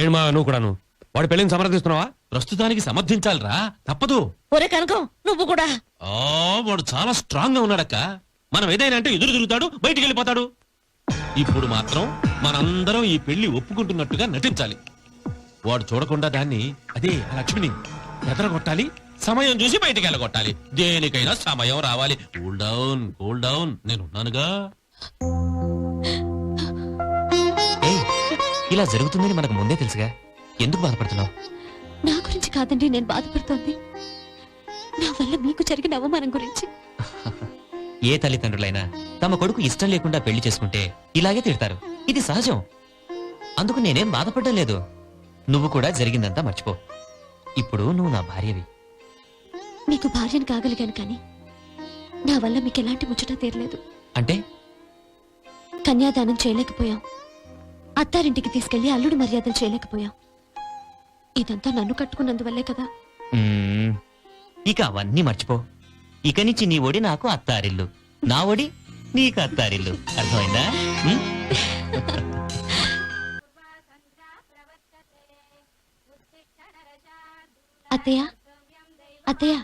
ఏమా నువ్వు కూడాను వాడి పెళ్లిని సమర్థిస్తున్నావా? ప్రస్తుతానికి సమర్థించాలిరా, తప్పదు. ఒరే కనకం నువ్వు కూడా. వాడు చాలా స్ట్రాంగ్ గా ఉన్నాడక్క. మనం ఏదైనా అంటే ఎదురు తిరుగుతాడు, బయటికి వెళ్ళిపోతాడు. ఇప్పుడు మాత్రం మనందరం ఈ పెళ్లి ఒప్పుకుంటున్నట్టుగా నటించాలి. వాడు చూడకుండా దాన్ని, అదే ఆ లక్ష్మిని ఎదరగొట్టాలి. సమయం చూసి బయటికి వెళ్ళగొట్టాలి. దేనికైనా సమయం రావాలి. కూల్ డౌన్, కూల్ డౌన్, నేనున్నానుగా. ఇలా జరుగుతుందని మనకు ముందే తెలుసుగా, ఎందుకు బాధపడుతున్నావు? నా గురించి కాదండి నేను బాధపడుతోంది, నా వల్ల మీకు జరిగిన అవమానం గురించి. ఏ తల్లిదండ్రులైనా తమ కొడుకు ఇష్టం లేకుండా పెళ్లి చేసుకుంటే ఇలాగే తిడతారు. ఇది సహజం. అందుకు నేనేం బాధపడడం లేదు. నువ్వు కూడా జరిగిందంతా మర్చిపో. ఇప్పుడు నువ్వు నా భార్యవి. మీకు భార్యను కాగలిగాను కానీ నా వల్ల మీకు ఎలాంటి ముచ్చట తీరలేదు. అంటే కన్యాదానం చేయలేకపోయాం, అత్తారింటికి తీసుకెళ్లి అల్లుడు మర్యాదలు చేయలేకపోయాం. ఇదంతా నన్ను కట్టుకున్నందువల్లే కదా. ఇక అవన్నీ మర్చిపో. ఇక నుంచి నీ ఒడి నాకు అత్తారిల్లు, నా ఒడి నీకు అత్తారిల్లు. అర్థమైందా? అత్తయ్య అత్తయ్య,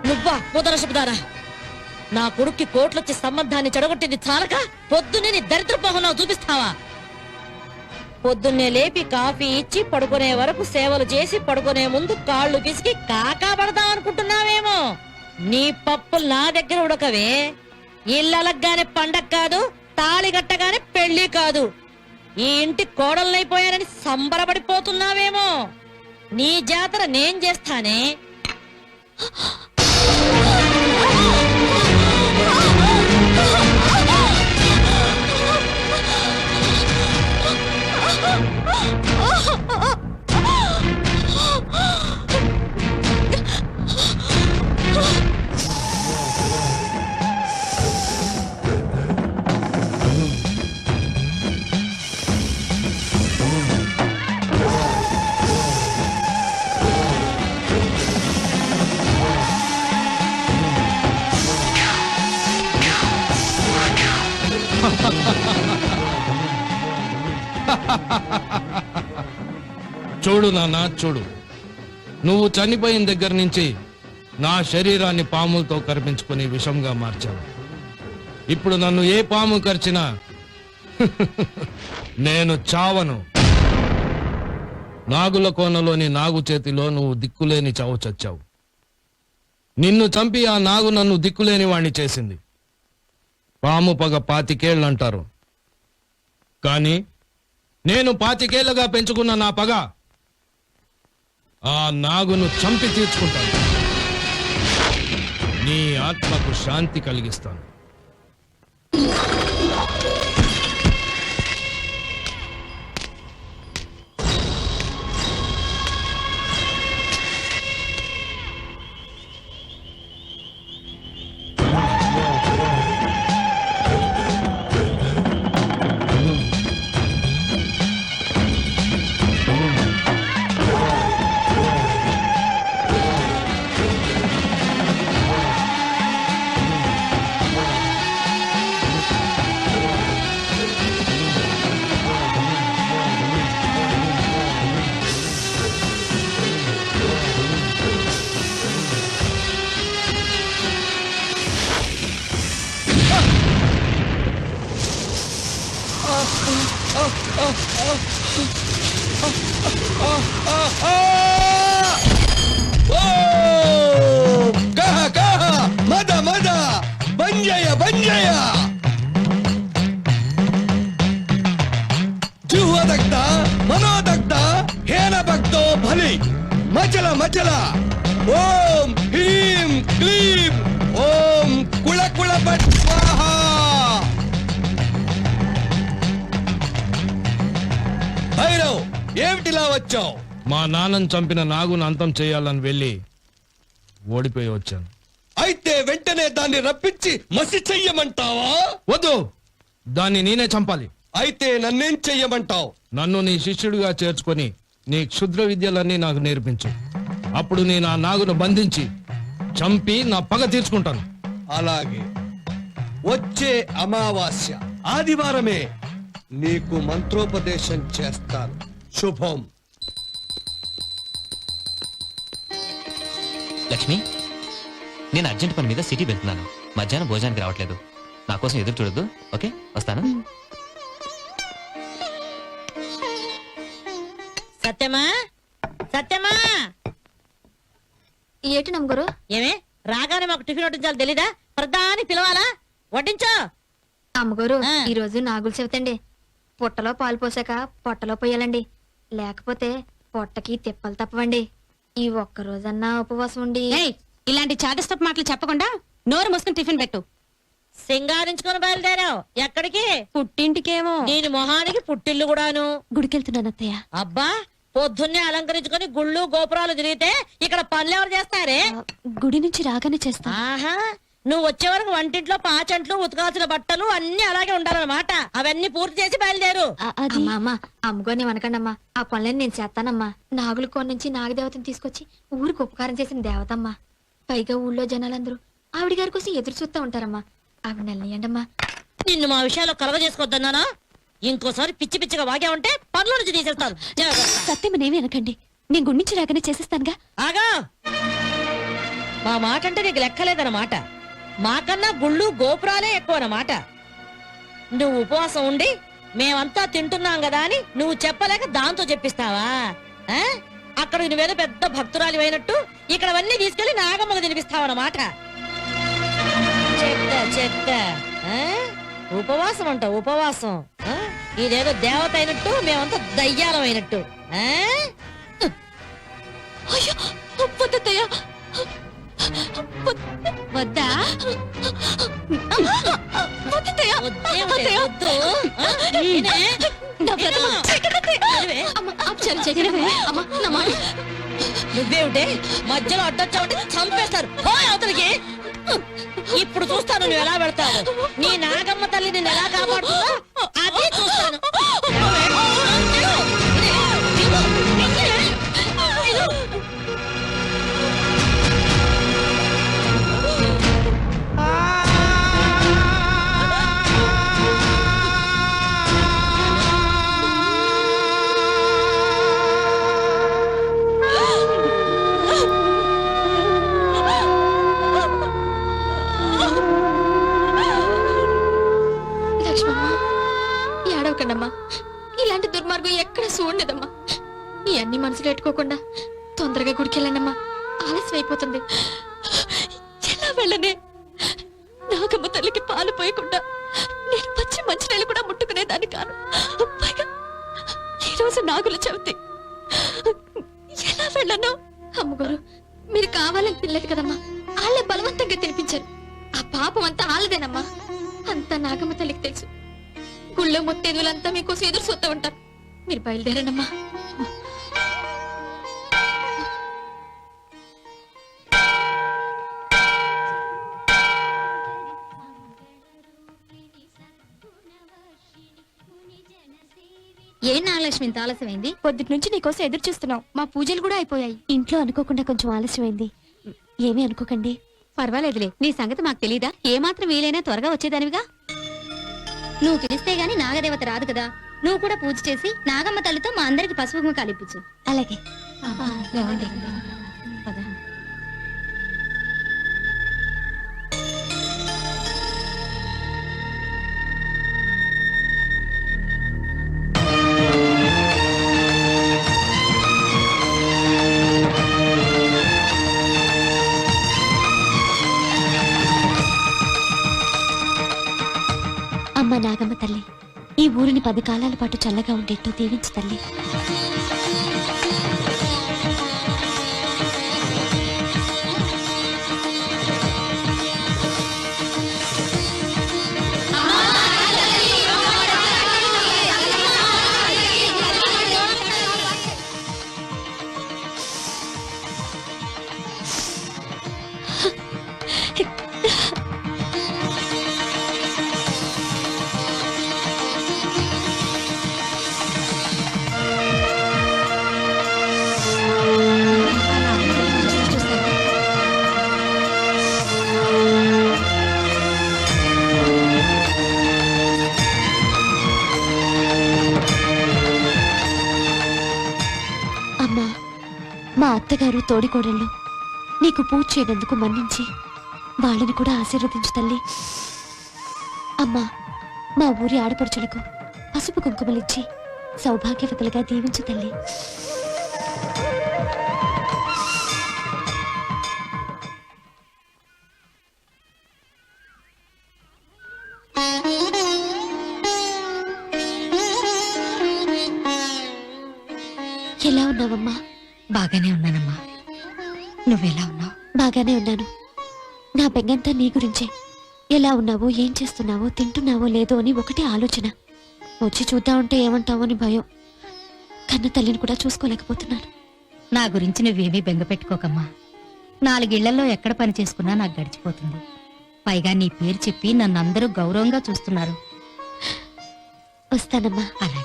నువ్వా ముదరశబ్దారా? నా కొడుక్కి కోట్లొచ్చి సంబంధాన్ని చెడగొట్టింది చాలక పొద్దున్నే నీ దరిద్రపోహనావు చూపిస్తావా? పొద్దున్నే లేపి కాఫీ ఇచ్చి పడుకునే వరకు సేవలు చేసి పడుకునే ముందు కాళ్ళు పిసికి కాకా పడదాం అనుకుంటున్నావేమో. నీ పప్పులు నా దగ్గర ఉడకవే. ఇళ్ళలగ్గానే పండగ కాదు, తాళి కట్టగానే పెళ్లి కాదు. ఈ ఇంటి కోడలైపోయానని సంబరపడిపోతున్నావేమో. నీ జాతర నేను చేస్తానే. చూడు నాన్న, చూడు. నువ్వు చనిపోయిన దగ్గర నుంచి నా శరీరాన్ని పాములతో కరిపించుకుని విషంగా మార్చావు. ఇప్పుడు నన్ను ఏ పాము కరిచినా నేను చావను. నాగుల కోనలోని నాగు చేతిలో నువ్వు దిక్కులేని చావు చచ్చావు. నిన్ను చంపి ఆ నాగు నన్ను దిక్కులేని వాణ్ణి చేసింది. పాము పగ 25 ఏళ్ళంటారు, కానీ నేను 25 ఏళ్ళగా పెంచుకున్న నా పగ ఆ నాగును చంపి తీర్చుకుంటాను. నీ ఆత్మకు శాంతి కలిగిస్తాను. మద మద బంజయ బంజయ జుహదగ్ధ మనోదగ్ధ హేన భక్తో బలి మచల మచల ఓం హ్రీం క్లీం ఓం కుళ కుళ పట్ స్వాహా. భైరవ్, ఏమిటిలా వచ్చావు? మా నాన్నను చంపిన నాగును అంతం చేయాలని వెళ్ళి ఓడిపోయి వచ్చాను. అయితే వెంటనే దాన్ని రప్పించి మసి చెయ్యమంటావా? వద్దు, దాన్ని నేనే చంపాలి. అయితే నన్నేం చెయ్యమంటావు? నన్ను నీ శిష్యుడిగా చేర్చుకొని నీ క్షుద్ర విద్యలన్నీ నాకు నేర్పించు. అప్పుడు నేను ఆ నాగును బంధించి చంపి నా పగ తీర్చుకుంటాను. అలాగే. వచ్చే అమావాస్య ఆదివారమే నీకు మంత్రోపదేశం చేస్తాను. శుభం. లక్ష్మి, నేను అర్జెంట్ పని మీద సిటీ వెళ్తున్నాను. మధ్యాహ్నం భోజనానికి రావట్లేదు. నా కోసం ఎదురు చూడొద్దు. ఓకే, వస్తాను. సత్యమా, సత్యమా, ఏటి నమ్మగారు? ఏమే రాగానే మాకు టిఫిన్ వడ్డించాలి తెలీదా? ప్రధాని పిలవాలా? వడ్డించో. అమ్మగారు, ఆ. ఈ రోజు నాగులు చెబుతండి. పుట్టలో పాలు పోసాక పొట్టలో పోయాలండి, లేకపోతే పొట్టకి తిప్పలు తప్పవండి. ఈ ఒక్క రోజన్నా ఉపవాసం ఉండి. ఇలాంటి చాదస్తపు మాటలు చెప్పకుండా నోరు మూసుకుని టిఫిన్ పెట్టు. సింగారించుకొని బయలుదేరావు ఎక్కడికి? పుట్టింటికేమో. దీని మొహానికి పుట్టిల్లు కూడాను. గుడికెళ్తున్నాను అత్తయ్య. అబ్బా, పొద్దున్నే అలంకరించుకొని గుళ్ళు గోపురాలు తిరిగితే ఇక్కడ పనులు ఎవరు చేస్తారే? గుడి నుంచి రాగానే చేస్తా. ఆహా, నువ్వు వచ్చే వరకు వంటింట్లో పాచంట్లు ఉతకాల్సిన బట్టలు అన్ని అలాగే ఉండాలన్నమాట. అవన్నీ పూర్తి చేసి బయలుదేరు. అది అమ్మా, అమ్మగారిని అనకండమ్మా. ఆ పనులని నేను చేస్తానమ్మా. నాగుల కోన నుంచి నాగదేవతని తీసుకొచ్చి ఊరికి ఉపకారం చేసిన దేవతమ్మా. పైగా ఊళ్ళో జనాలందరూ ఆవిడ గారి కోసం ఎదురు చూస్తూ ఉంటారమ్మా. ఆవిడ నల్లియండమ్మా. నిన్ను మా విషయాల్లో కలగ చేసుకొద్దన్నానా? ఇంకోసారి పిచ్చి పిచ్చిగా వాగా ఉంటే పనుల నుంచి తీసేస్తాను. జాగ్రత్త. సత్యమనేమి అనకండి, నేను గుడి నుంచి రాగానే చేసేస్తానుగా. ఆగా, మా మాట అంటే నీకు లెక్కలేదన్నమాట. మాకన్నా గుళ్ళు గోపురాలే ఎక్కువ అన్నమాట. నువ్వు ఉపవాసం ఉండి మేమంతా తింటున్నాం కదా అని నువ్వు చెప్పలేక దాంతో చెప్పిస్తావా? ఆ? అక్కడ నువ్వేదో పెద్ద భక్తురాలి అయినట్టు ఇక్కడ అవన్నీ తీసుకెళ్లి నాగమ్మకు తినిపిస్తావన్నమాట. చెత్త చెత్త. ఆ? ఉపవాసం అంట ఉపవాసం. ఆ? ఇదేదో దేవత అయినట్టు మేమంతా దయ్యాలం అయినట్టు. ఆ? వద్దా? వద్దేమిటే, వద్దు. ఆ? నేనే? నేనే? నువ్వేమిటే మధ్యలో అడ్డొచ్చావంటే చంపేస్తారు. పోయ్ అవతలికి. ఇప్పుడు చూస్తాను నువ్వు ఎలా పెడతావు. నీ నాగమ్మ తల్లి నిన్ను ఎలా కాపాడుతుందో అది చూస్తాను. లక్ష్మమ్మ, ఏడవకండమ్మా. ఇలాంటి దుర్మార్గం ఎక్కడ చూడలేదమ్మా. ఈ అన్ని మనసులో పెట్టుకోకుండా తొందరగా గుడికెళ్ళండమ్మా. ఆలస్యం అయిపోతుంది. ఎలా వెళ్ళనే? నాగమ్మ తల్లికి పాలు పోయకుండా నేను పచ్చి మంచినీళ్ళు కూడా ముట్టుకునేదాన్ని కాను. పైగా ఈరోజు నాగుల చవితి. ఎలా వెళ్ళను? అమ్మగారు, మీరు కావాలని తినలేదు కదమ్మా. వాళ్ళే బలవంతంగా తినిపించారు. ఆ పాపం అంతా ఆళ్ళదేనమ్మా. అంతా నాగమ్మ తల్లికి తెలుసు. గుళ్ళో మొత్తేదులంతా మీకోసం ఎదురు చూస్తూ ఉంటారు. మీరు బయలుదేరండమ్మా. ఏం నాగలక్ష్మి ఇంత ఆలస్యమైంది? పొద్దుటి నుంచి నీకోసం ఎదురు చూస్తున్నావు. మా పూజలు కూడా అయిపోయాయి. ఇంట్లో అనుకోకుండా కొంచెం ఆలస్యమైంది. ఏమీ అనుకోకండి. పర్వాలేదులే, నీ సంగతి మాకు తెలీదా? ఏమాత్రం వీలైనా త్వరగా వచ్చేదానివిగా. నువ్వు పిలిస్తే గాని నాగదేవత రాదు కదా. నువ్వు కూడా పూజ చేసి నాగమ్మ తల్లితో మా అందరికి పసుపు కుంకుమ కలిపించు. అలాగే. పద. అమ్మ నాగమ్మ తల్లి, ఈ ఊరిని 10 కాలాల పాటు చల్లగా ఉండేట్టు దీవించు తల్లి. అత్తగారు తోడికోడళ్ళు నీకు పూజ చేయనందుకు మన్నించి వాళ్ళని కూడా ఆశీర్వదించు తల్లి. అమ్మా, మా ఊరి ఆడపడుచులకు పసుపు కుంకుమలిచ్చి సౌభాగ్యవతులుగా దీవించు తల్లి. ఎలా ఉన్నావమ్మా? బాగానే ఉన్నానమ్మా. నువ్వెలా ఉన్నావు? బాగానే ఉన్నాను. నా బెంగంతా నీ గురించే. ఎలా ఉన్నావో, ఏం చేస్తున్నావో, తింటున్నావో లేదో అని ఒకటే ఆలోచన. వచ్చి చూద్దామంటే ఏమంటావో అని భయం. కన్న తల్లిని కూడా చూసుకోలేకపోతున్నాను. నా గురించి నువ్వేమీ బెంగ పెట్టుకోకమ్మా. 4 ఇళ్లలో ఎక్కడ పని చేసుకున్నా నాకు గడిచిపోతుంది. పైగా నీ పేరు చెప్పి నన్ను అందరూ గౌరవంగా చూస్తున్నారు. వస్తానమ్మా. అలాగే.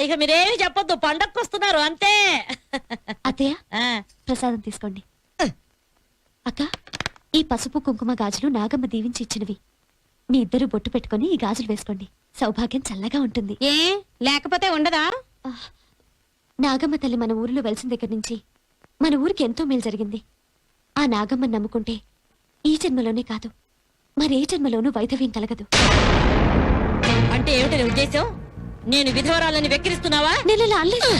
ఇక మీరేమి చెప్పొద్దు, పండక్కి వస్తున్నారు అంతే. అత్తయ్య, ప్రసాదం తీసుకోండి. అక్క, ఈ పసుపు కుంకుమ గాజులు నాగమ్మ దీవించి ఇచ్చినవి. మీ ఇద్దరు బొట్టు పెట్టుకొని ఈ గాజులు వేసుకోండి. సౌభాగ్యం చల్లగా ఉంటుంది. ఏ లేకపోతే ఉండదా? నాగమ్మ తల్లి మన ఊరిలో వెలిసిన దగ్గర నుంచి మన ఊరికి ఎంతో మేలు జరిగింది. ఆ నాగమ్మని నమ్ముకుంటే ఈ జన్మలోనే కాదు, మరే జన్మలోనూ వైధవ్యం కలగదు. అంటే ఏమిటి ఉద్దేశం? నేను విధవరాలని వెక్కిరిస్తున్నావా? నేను ఇలా అనలేదు.